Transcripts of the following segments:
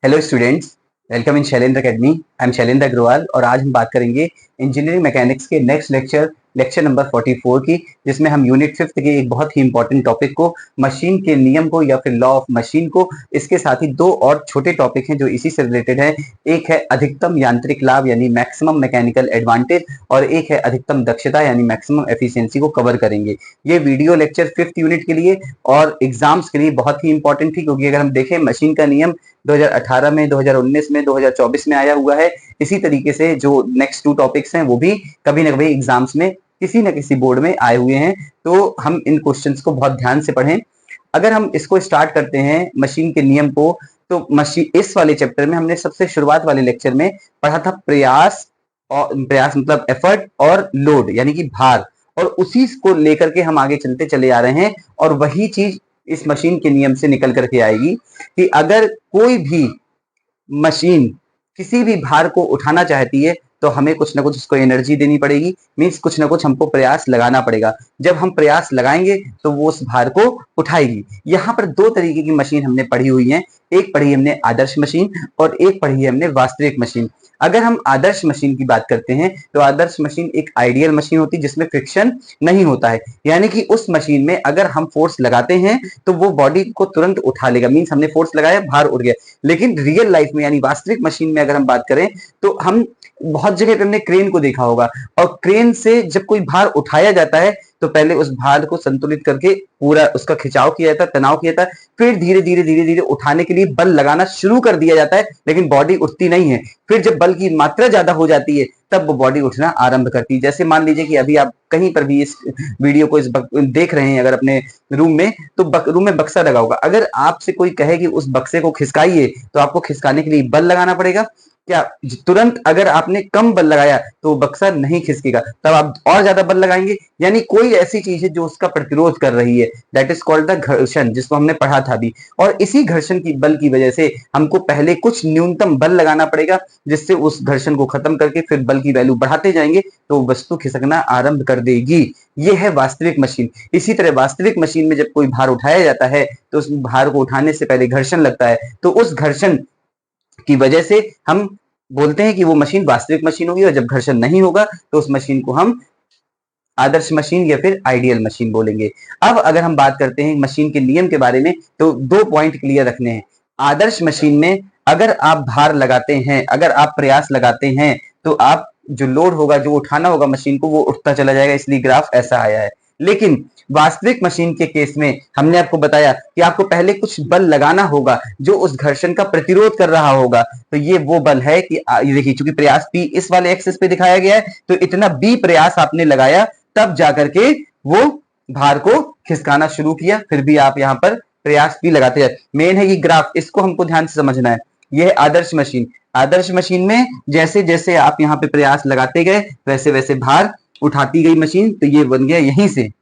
Hello students, welcome in Shailendra Academy. I am Shailendra Agarwal और आज हम बात करेंगे इंजीनियरिंग मैकेनिक्स के नेक्स्ट लेक्चर नंबर 44 की, जिसमें हम यूनिट 5 के एक बहुत ही इंपॉर्टेंट टॉपिक को, मशीन के नियम को या फिर लॉ ऑफ मशीन को, इसके साथ ही दो और छोटे टॉपिक हैं जो इसी से रिलेटेड है। एक है अधिकतम यांत्रिक लाभ यानी मैक्सिमम मैकेनिकल एडवांटेज और एक है अधिकतम दक्षता यानी मैक्सिमम एफिशिएंसी को कवर करेंगे। ये वीडियो लेक्चर 5th यूनिट के लिए और एग्जाम्स के लिए बहुत ही इंपॉर्टेंट थी, क्योंकि अगर हम देखें मशीन का नियम 2018 में, 2019 में, 2024 में आया हुआ है। इसी तरीके से जो नेक्स्ट टू टॉपिक्स हैं वो भी कभी ना कभी एग्जाम्स में किसी न किसी बोर्ड में आए हुए हैं, तो हम इन क्वेश्चंस को बहुत ध्यान से पढ़ें। अगर हम इसको स्टार्ट करते हैं मशीन के नियम को, तो मशीन इस वाले चैप्टर में हमने सबसे शुरुआत वाले लेक्चर में पढ़ा था प्रयास, और प्रयास मतलब एफर्ट, और लोड यानी कि भार, और उसी को लेकर के हम आगे चलते चले आ रहे हैं। और वही चीज इस मशीन के नियम से निकल करके आएगी कि अगर कोई भी मशीन किसी भी भार को उठाना चाहती है तो हमें कुछ ना कुछ उसको एनर्जी देनी पड़ेगी, मीन्स कुछ ना कुछ हमको प्रयास लगाना पड़ेगा। जब हम प्रयास लगाएंगे तो वो उस भार को उठाएगी। यहाँ पर दो तरीके की मशीन हमने पढ़ी हुई है, एक पढ़ी हमने आदर्श मशीन और एक पढ़ी है हमने वास्तविक मशीन। अगर हम आदर्श मशीन की बात करते हैं तो आदर्श मशीन एक आइडियल मशीन होती है जिसमें फ्रिक्शन नहीं होता है, यानी कि उस मशीन में अगर हम फोर्स लगाते हैं तो वो बॉडी को तुरंत उठा लेगा, मीन्स हमने फोर्स लगाया, भार उठ गया। लेकिन रियल लाइफ में यानी वास्तविक मशीन में अगर हम बात करें तो हम बहुत जगह पे हमने क्रेन को देखा होगा, और क्रेन से जब कोई भार उठाया जाता है तो पहले उस भार को संतुलित करके पूरा उसका खिंचाव किया जाता है, तनाव किया जाता है, फिर धीरे धीरे धीरे धीरे उठाने के लिए बल लगाना शुरू कर दिया जाता है, लेकिन बॉडी उठती नहीं है। फिर जब बल की मात्रा ज्यादा हो जाती है तब वो बॉडी उठना आरंभ करती है। जैसे मान लीजिए कि अभी आप कहीं पर भी इस वीडियो को देख रहे हैं, अगर अपने रूम में, तो रूम में बक्सा लगा होगा। अगर आपसे कोई कहे कि उस बक्से को खिसकाइए तो आपको खिसकाने के लिए बल लगाना पड़ेगा क्या? तुरंत अगर आपने कम बल लगाया तो बक्सा नहीं खिसकेगा, तब आप और ज्यादा बल लगाएंगे। यानी कोई ऐसी चीज है जो उसका प्रतिरोध कर रही है, दैट इज कॉल्ड द घर्षण, जिसको हमने पढ़ा था अभी। और इसी घर्षण की बल की वजह से हमको पहले कुछ न्यूनतम बल लगाना पड़ेगा, जिससे उस घर्षण को खत्म करके फिर बल की वैल्यू बढ़ाते जाएंगे तो वस्तु खिसकना आरंभ कर देगी। ये है वास्तविक मशीन। इसी तरह वास्तविक मशीन में जब कोई भार उठाया जाता है तो उस भार को उठाने से पहले घर्षण लगता है, तो उस घर्षण की वजह से हम बोलते हैं कि वो मशीन वास्तविक मशीन होगी, और जब घर्षण नहीं होगा तो उस मशीन को हम आदर्श मशीन या फिर आइडियल मशीन बोलेंगे। अब अगर हम बात करते हैं मशीन के नियम के बारे में तो दो पॉइंट क्लियर रखने हैं। आदर्श मशीन में अगर आप भार लगाते हैं, अगर आप प्रयास लगाते हैं, तो आप जो लोड होगा, जो उठाना होगा मशीन को, वो उठता चला जाएगा, इसलिए ग्राफ ऐसा आया है। लेकिन वास्तविक मशीन के केस में हमने आपको बताया कि आपको पहले कुछ बल लगाना होगा जो उस घर्षण का प्रतिरोध कर रहा होगा। तो ये वो बल है कि ये देखिए, चूंकि प्रयास P इस वाले एक्सिस पे दिखाया गया है, तो इतना B प्रयास आपने लगाया, तब जाकर के वो भार को खिसकाना शुरू किया। फिर भी आप यहाँ पर प्रयास भी लगाते जाए। मेन है ये ग्राफ, इसको हमको ध्यान से समझना है। ये है आदर्श मशीन। आदर्श मशीन में जैसे जैसे आप यहाँ पे प्रयास लगाते गए वैसे वैसे भार उठाती गई मशीन, तो ये बन गया यहीं से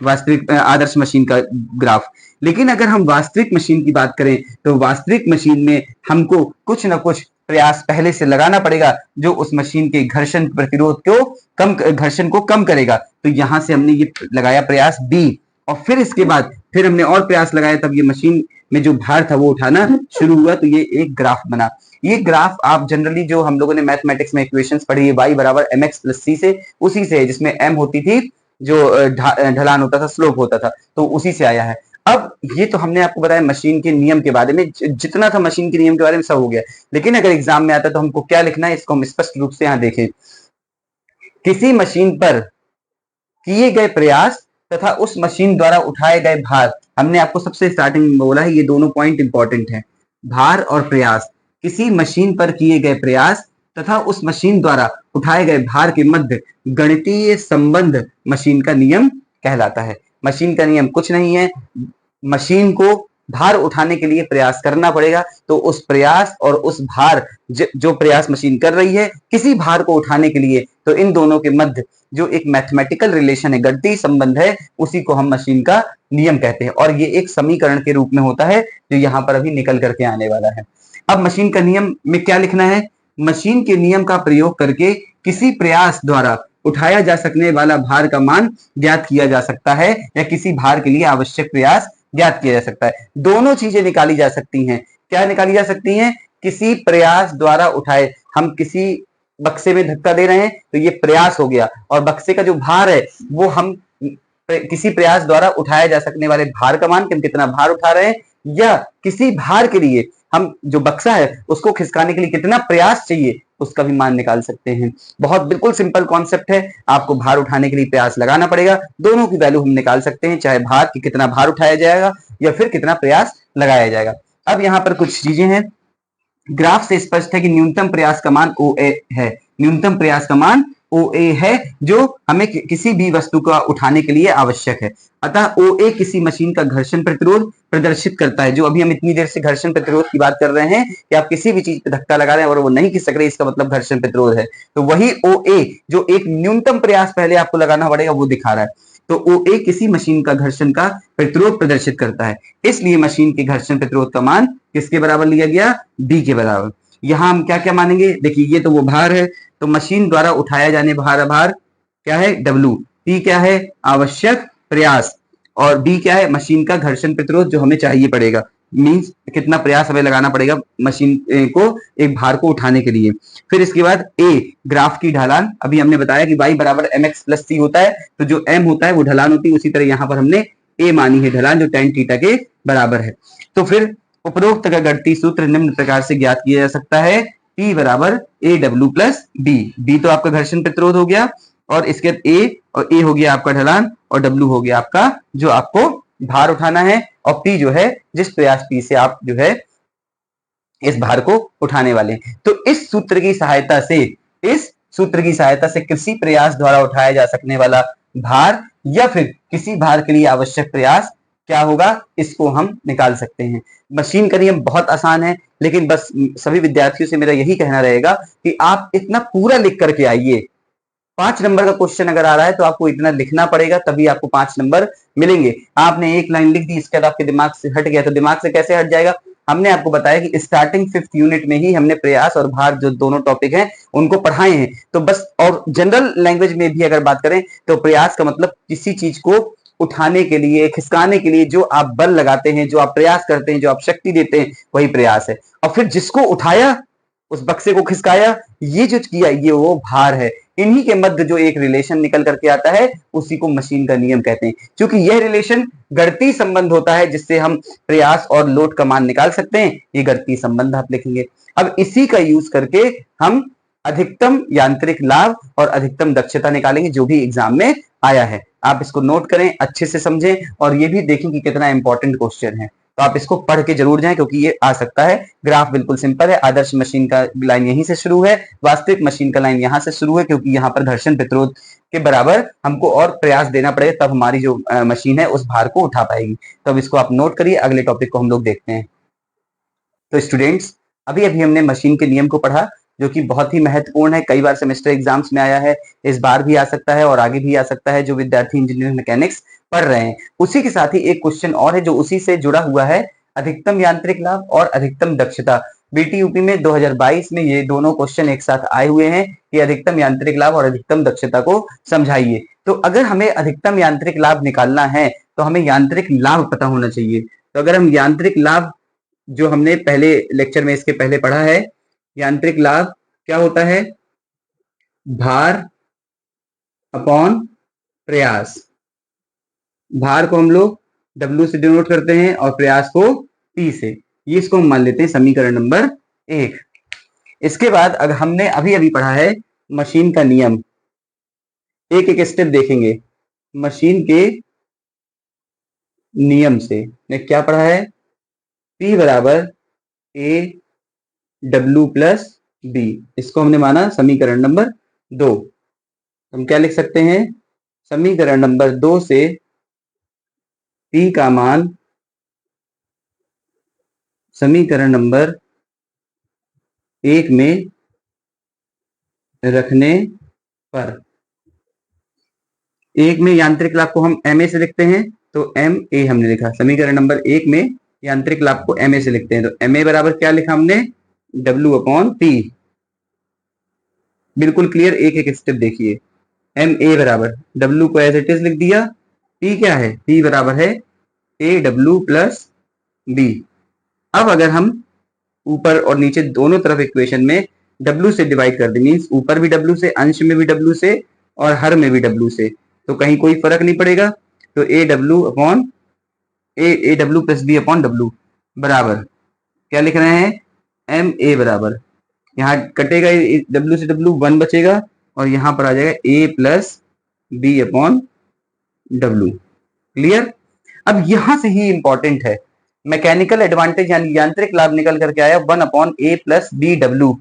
वास्तविक आदर्श मशीन का ग्राफ। लेकिन अगर हम वास्तविक मशीन की बात करें तो वास्तविक मशीन में हमको कुछ ना कुछ प्रयास पहले से लगाना पड़ेगा जो उस मशीन के घर्षण प्रतिरोध को घर्षण को कम करेगा। तो यहां से हमने ये लगाया प्रयास B, और फिर इसके बाद फिर हमने और प्रयास लगाया, तब ये मशीन में जो भार था वो उठाना शुरू हुआ, तो ये एक ग्राफ बना। ये ग्राफ आप जनरली जो हम लोगों ने मैथमेटिक्स में इक्वेशंस पढ़ी है, y बराबर mx प्लस c से, उसी से, जिसमें m होती थी जो ढलान होता था, स्लोप होता था, तो उसी से आया है। अब ये तो हमने आपको बताया मशीन के नियम के बारे में, जितना था मशीन के नियम के बारे में सब हो गया। लेकिन अगर एग्जाम में आता तो हमको क्या लिखना है, इसको हम स्पष्ट रूप से यहाँ देखें। किसी मशीन पर किए गए प्रयास तथा उस मशीन द्वारा उठाए गए भार, हमने आपको सबसे स्टार्टिंग में बोला है, ये दोनों पॉइंट इंपॉर्टेंट है, भार और प्रयास। किसी मशीन पर किए गए प्रयास तथा उस मशीन द्वारा उठाए गए भार के मध्य गणितीय संबंध मशीन का नियम कहलाता है। मशीन का नियम कुछ नहीं है, मशीन को भार उठाने के लिए प्रयास करना पड़ेगा, तो उस प्रयास और उस भार, जो प्रयास मशीन कर रही है किसी भार को उठाने के लिए, तो इन दोनों के मध्य जो एक मैथमेटिकल रिलेशन है, गणितीय संबंध है, उसी को हम मशीन का नियम कहते हैं। और ये एक समीकरण के रूप में होता है जो यहाँ पर अभी निकल करके आने वाला है। अब मशीन का नियम में क्या लिखना है? मशीन के नियम का प्रयोग करके किसी प्रयास द्वारा उठाया जा सकने वाला भार का मान ज्ञात किया जा सकता है, या किसी भार के लिए आवश्यक प्रयास ज्ञात किया जा सकता है। दोनों चीजें निकाली जा सकती हैं। क्या निकाली जा सकती हैं? किसी प्रयास द्वारा उठाए, हम किसी बक्से में धक्का दे रहे हैं तो ये प्रयास हो गया, और बक्से का जो भार है वो हम किसी प्रयास द्वारा उठाया जा सकने वाले भार का मान, कि हम कितना भार उठा रहे हैं, या किसी भार के लिए हम जो बक्सा है उसको खिसकाने के लिए कितना प्रयास चाहिए उसका भी मान निकाल सकते हैं। बहुत बिल्कुल सिंपल कॉन्सेप्ट है, आपको भार उठाने के लिए प्रयास लगाना पड़ेगा, दोनों की वैल्यू हम निकाल सकते हैं, चाहे भार की कितना भार उठाया जाएगा या फिर कितना प्रयास लगाया जाएगा। अब यहाँ पर कुछ चीजें हैं, ग्राफ से स्पष्ट है कि न्यूनतम प्रयास का मान ओ ए है, न्यूनतम प्रयास का मान ओ ए है जो हमें किसी भी वस्तु को उठाने के लिए आवश्यक है। अतः ओ ए किसी मशीन का घर्षण प्रतिरोध प्रदर्शित करता है, जो अभी हम इतनी देर से घर्षण प्रतिरोध की बात कर रहे हैं कि आप किसी भी चीज पे धक्का लगा रहे हैं और वो नहीं खिसक रही, इसका मतलब घर्षण प्रतिरोध है। तो वही ओ ए जो एक न्यूनतम प्रयास पहले आपको लगाना पड़ेगा वो दिखा रहा है। तो ओ ए किसी मशीन का घर्षण का प्रतिरोध प्रदर्शित करता है, इसलिए मशीन के घर्षण प्रतिरोध का मान किसके बराबर लिया गया, बी के बराबर। यहां हम क्या क्या मानेंगे, देखिए ये तो वो भार है, तो मशीन द्वारा उठाया जाने भार क्या है, डब्ल्यू, टी क्या है, आवश्यक प्रयास, और बी क्या है, मशीन का घर्षण प्रतिरोध जो हमें चाहिए पड़ेगा, मींस कितना प्रयास हमें लगाना पड़ेगा मशीन को एक भार को उठाने के लिए। फिर इसके बाद ए ग्राफ की ढलान, अभी हमने बताया कि y बराबर mx प्लस सी होता है, तो जो m होता है वो ढलान होती है, उसी तरह यहाँ पर हमने a मानी है ढलान, जो tan थीटा के बराबर है। तो फिर उपरोक्त का गणितीय सूत्र निम्न प्रकार से ज्ञात किया जा सकता है, P बराबर A W plus B, B तो आपका घर्षण प्रतिरोध हो गया, और इसके बाद ए, और ए हो गया आपका ढलान, और डब्ल्यू हो गया आपका जो आपको भार उठाना है, और पी जो है जिस प्रयास पी से आप जो है इस भार को उठाने वाले हैं। तो इस सूत्र की सहायता से, इस सूत्र की सहायता से किसी प्रयास द्वारा उठाया जा सकने वाला भार या फिर किसी भार के लिए आवश्यक प्रयास क्या होगा, इसको हम निकाल सकते हैं। मशीन का नियम बहुत आसान है, लेकिन बस सभी विद्यार्थियों से मेरा यही कहना रहेगा कि आप इतना पूरा लिख करके आइए। 5 नंबर का क्वेश्चन अगर आ रहा है तो आपको इतना लिखना पड़ेगा, तभी आपको 5 नंबर मिलेंगे। आपने एक लाइन लिख दी, इसके बाद आपके दिमाग से हट गया, तो दिमाग से कैसे हट जाएगा, हमने आपको बताया कि स्टार्टिंग 5th यूनिट में ही हमने प्रयास और भार जो दोनों टॉपिक हैं उनको पढ़ाए हैं। तो बस, और जनरल लैंग्वेज में भी अगर बात करें तो प्रयास का मतलब किसी चीज को उठाने के लिए, खिसकाने के लिए जो आप बल लगाते हैं, जो आप प्रयास करते हैं, जो आप शक्ति देते हैं, वही प्रयास है। और फिर जिसको उठाया, उस बक्से को खिसकाया, ये जो किया ये वो भार है। इन्हीं के मध्य जो एक रिलेशन निकल करके आता है उसी को मशीन का नियम कहते हैं। क्योंकि यह रिलेशन गणितीय संबंध होता है जिससे हम प्रयास और लोड का मान निकाल सकते हैं, ये गणितीय संबंध आप लिखेंगे। अब इसी का यूज करके हम अधिकतम यांत्रिक लाभ और अधिकतम दक्षता निकालेंगे, जो भी एग्जाम में आया है। आप इसको नोट करें, अच्छे से समझें, और ये भी देखें कि कितना इंपॉर्टेंट क्वेश्चन है। तो आप इसको पढ़ के जरूर जाएं, क्योंकि ये आ सकता है। ग्राफ बिल्कुल सिंपल है, आदर्श मशीन का लाइन यहीं से शुरू है, वास्तविक मशीन का लाइन यहां से शुरू है, क्योंकि यहाँ पर घर्षण प्रतिरोध के बराबर हमको और प्रयास देना पड़ेगा, तब हमारी जो मशीन है उस भार को उठा पाएगी। तो अब इसको आप नोट करिए, अगले टॉपिक को हम लोग देखते हैं। तो स्टूडेंट्स, अभी अभी हमने मशीन के नियम को पढ़ा, जो कि बहुत ही महत्वपूर्ण है, कई बार सेमेस्टर एग्जाम्स में आया है, इस बार भी आ सकता है और आगे भी आ सकता है, जो विद्यार्थी इंजीनियरिंग मैकेनिक्स पढ़ रहे हैं। उसी के साथ ही एक क्वेश्चन और है जो उसी से जुड़ा हुआ है, अधिकतम यांत्रिक लाभ और अधिकतम दक्षता। बीटीयूपी में 2022 में ये दोनों क्वेश्चन एक साथ आए हुए हैं कि अधिकतम यांत्रिक लाभ और अधिकतम दक्षता को समझाइए। तो अगर हमें अधिकतम यांत्रिक लाभ निकालना है तो हमें यांत्रिक लाभ पता होना चाहिए। तो अगर हम यांत्रिक लाभ, जो हमने पहले लेक्चर में इसके पहले पढ़ा है, यांत्रिक लाभ क्या होता है, भार अपॉन प्रयास। भार को हम लोग W से डिनोट करते हैं और प्रयास को P से। ये इसको हम मान लेते हैं समीकरण नंबर 1। इसके बाद अगर हमने अभी अभी पढ़ा है मशीन का नियम, एक एक स्टेप देखेंगे। मशीन के नियम से ने क्या पढ़ा है, P बराबर A W प्लस B, इसको हमने माना समीकरण नंबर 2। हम क्या लिख सकते हैं, समीकरण नंबर 2 से P का मान समीकरण नंबर 1 में रखने पर, 1 में यांत्रिक लाभ को हम MA से लिखते हैं, तो MA हमने लिखा। समीकरण नंबर 1 में यांत्रिक लाभ को MA से लिखते हैं, तो MA बराबर क्या लिखा हमने, W अपॉन P। बिल्कुल क्लियर, एक एक स्टेप देखिए। MA बराबर W को एज इट इज लिख दिया, P क्या है, P बराबर है AW प्लस B। अब अगर हम ऊपर और नीचे दोनों तरफ इक्वेशन में W से डिवाइड कर दे, मीन्स ऊपर भी W से, अंश में भी W से और हर में भी W से, तो कहीं कोई फर्क नहीं पड़ेगा। तो A W plus B upon W बराबर क्या लिख रहे हैं, एम ए बराबर, यहाँ कटेगा W से W 1 बचेगा और यहाँ पर आ जाएगा A plus B upon W. Clear. अब यहां से ही इंपॉर्टेंट है, मैकेनिकल एडवांटेज यानी यांत्रिक लाभ निकल करके आया 1 upon A plus B W.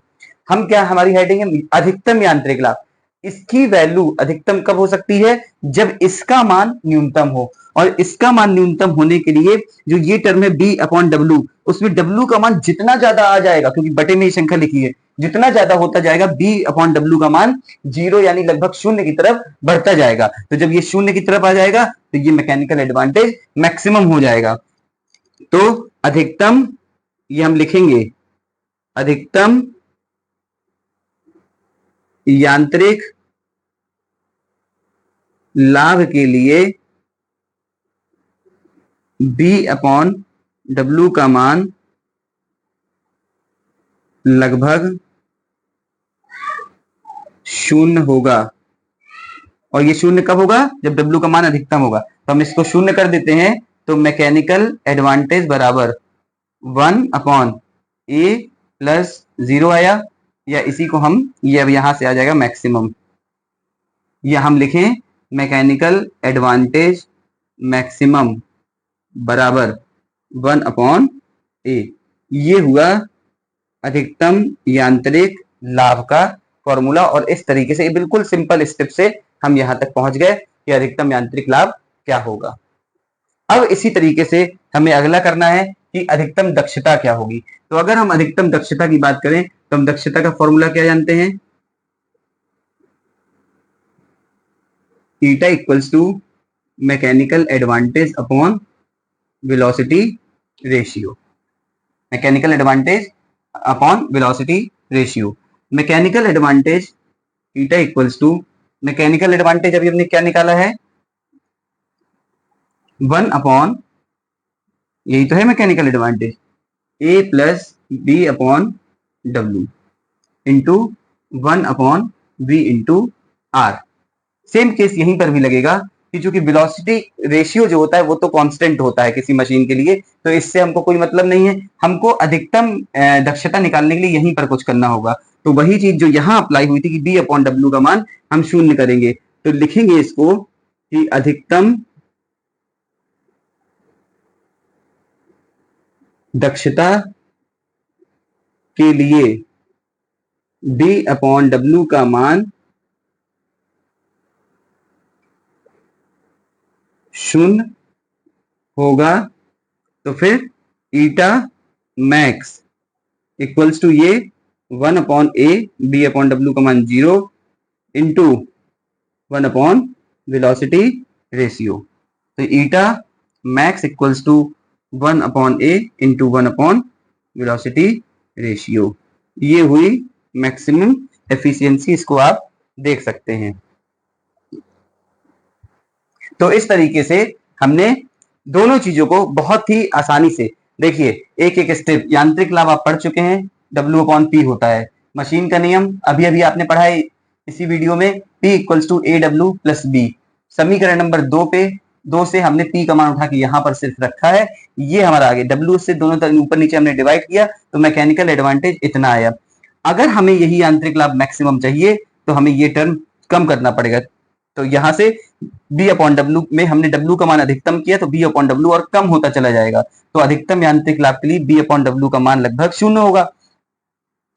हम क्या, हमारी हेडिंग है अधिकतम यांत्रिक लाभ। इसकी वैल्यू अधिकतम कब हो सकती है, जब इसका मान न्यूनतम हो, और इसका मान न्यूनतम होने के लिए जो ये टर्म है बी अपॉन डब्ल्यू, उसमें डब्ल्यू का मान जितना ज्यादा आ जाएगा, क्योंकि बटे में ये संख्या लिखी है, जितना ज्यादा होता जाएगा बी अपॉन डब्ल्यू का मान 0 यानी लगभग शून्य की तरफ बढ़ता जाएगा। तो जब ये शून्य की तरफ आ जाएगा तो ये मैकेनिकल एडवांटेज मैक्सिमम हो जाएगा। तो अधिकतम, ये हम लिखेंगे अधिकतम यांत्रिक लाभ के लिए B अपॉन डब्ल्यू का मान लगभग शून्य होगा। और ये शून्य कब होगा, जब W का मान अधिकतम होगा। तो हम इसको शून्य कर देते हैं, तो मैकेनिकल एडवांटेज बराबर 1 अपॉन ए प्लस 0 आया, या इसी को हम, ये अब यहां से आ जाएगा मैक्सिमम, या हम लिखें मैकेनिकल एडवांटेज मैक्सिमम बराबर 1 अपॉन ए। ये हुआ अधिकतम यांत्रिक लाभ का फॉर्मूला, और इस तरीके से बिल्कुल सिंपल स्टेप से हम यहां तक पहुंच गए कि अधिकतम यांत्रिक लाभ क्या होगा। अब इसी तरीके से हमें अगला करना है कि अधिकतम दक्षता क्या होगी। तो अगर हम अधिकतम दक्षता की बात करें तो हम दक्षता का फॉर्मूला क्या जानते हैं, eta equals to mechanical advantage upon velocity ratio. Mechanical advantage upon velocity ratio. Mechanical advantage eta equals to, mechanical advantage अभी हमने क्या निकाला है, 1 अपॉन, यही तो है mechanical advantage, A plus B upon W into 1 upon B into R. Same case यहीं पर भी लगेगा कि चूंकि वेलोसिटी रेशियो जो होता है वो तो कांस्टेंट होता है किसी मशीन के लिए, तो इससे हमको कोई मतलब नहीं है। हमको अधिकतम दक्षता निकालने के लिए यहीं पर कुछ करना होगा। तो वही चीज जो यहाँ अप्लाई हुई थी कि बी अपॉन डब्ल्यू का मान हम शून्य करेंगे, तो लिखेंगे इसको कि अधिकतम दक्षता के लिए बी अपॉन डब्ल्यू का मान शून्य होगा। तो फिर ईटा मैक्स इक्वल्स टू ये 1 upon A B upon W का मान 0 इंटू 1 अपॉन वेलोसिटी रेशियो। तो eta max equals to 1 upon A into 1 upon velocity ratio. ये हुई मैक्सिमम एफिशिएंसी, इसको आप देख सकते हैं। तो इस तरीके से हमने दोनों चीजों को बहुत ही आसानी से, देखिए एक एक स्टेप, यांत्रिक लाभ आप पढ़ चुके हैं, W अपॉन P होता है, मशीन का नियम अभी अभी आपने पढ़ा है इसी वीडियो में, P equals to A W plus B. समीकरण नंबर 2 पे 2 से हमने P का मान उठा के यहाँ पर सिर्फ रखा है, ये हमारा आगे W से दोनों तरफ ऊपर नीचे हमने डिवाइड किया, तो मैकेनिकल एडवांटेज इतना आया। अगर हमें यही यांत्रिक लाभ मैक्सिमम चाहिए तो हमें ये टर्म कम करना पड़ेगा। तो यहां से बी अपॉन डब्ल्यू में हमने डब्ल्यू का मान अधिकतम किया, तो बी अपॉन डब्ल्यू और कम होता चला जाएगा। तो अधिकतम यांत्रिक लाभ के लिए बी अपॉन डब्ल्यू का मान लगभग शून्य होगा।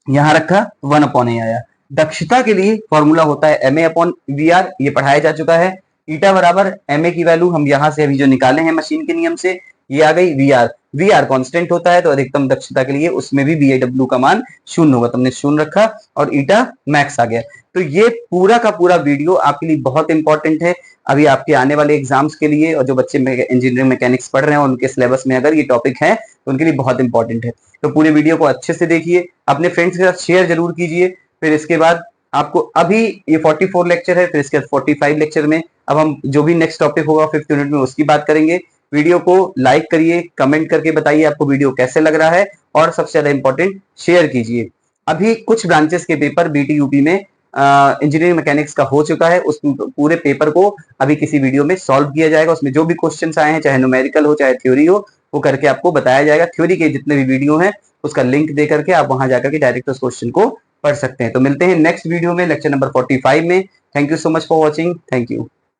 यहां रखा 1 अपॉन ए आया। दक्षता के लिए फॉर्मूला होता है M A upon V R, ये पढ़ाया जा चुका है। ईटा बराबर एम ए की वैल्यू हम यहां से अभी जो निकाले हैं मशीन के नियम से, ये आ गई V R. V R constant होता है, तो अधिकतम दक्षता के लिए उसमें भी बी ए डब्ल्यू का मान शून्य होगा, तो हमने शून्य रखा और ईटा मैक्स आ गया। तो ये पूरा का पूरा वीडियो आपके लिए बहुत इंपॉर्टेंट है अभी आपके आने वाले एग्जाम्स के लिए, और जो बच्चे इंजीनियरिंग मैकेनिक्स पढ़ रहे हैं उनके सिलेबस में अगर ये टॉपिक है तो उनके लिए बहुत इंपॉर्टेंट है। तो पूरे वीडियो को अच्छे से देखिए, अपने फ्रेंड्स के साथ शेयर जरूर कीजिए। फिर इसके बाद आपको अभी ये 44 लेक्चर है, फिर इसके बाद 45 लेक्चर में अब हम जो भी नेक्स्ट टॉपिक होगा 5th यूनिट में उसकी बात करेंगे। वीडियो को लाइक करिए, कमेंट करके बताइए आपको वीडियो कैसे लग रहा है, और सबसे ज्यादा इंपॉर्टेंट शेयर कीजिए। अभी कुछ ब्रांचेस के पेपर बीटी यूपी में इंजीनियरिंग मैकेनिक्स का हो चुका है, उस पूरे पेपर को अभी किसी वीडियो में सॉल्व किया जाएगा। उसमें जो भी क्वेश्चंस आए हैं, चाहे न्यूमेरिकल हो चाहे थ्योरी हो, वो करके आपको बताया जाएगा। थ्योरी के जितने भी वीडियो हैं उसका लिंक दे करके आप वहां जाकर के डायरेक्ट उस क्वेश्चन को पढ़ सकते हैं। तो मिलते हैं नेक्स्ट वीडियो में, लेक्चर नंबर 45 में। Thank you so much for watching. Thank you.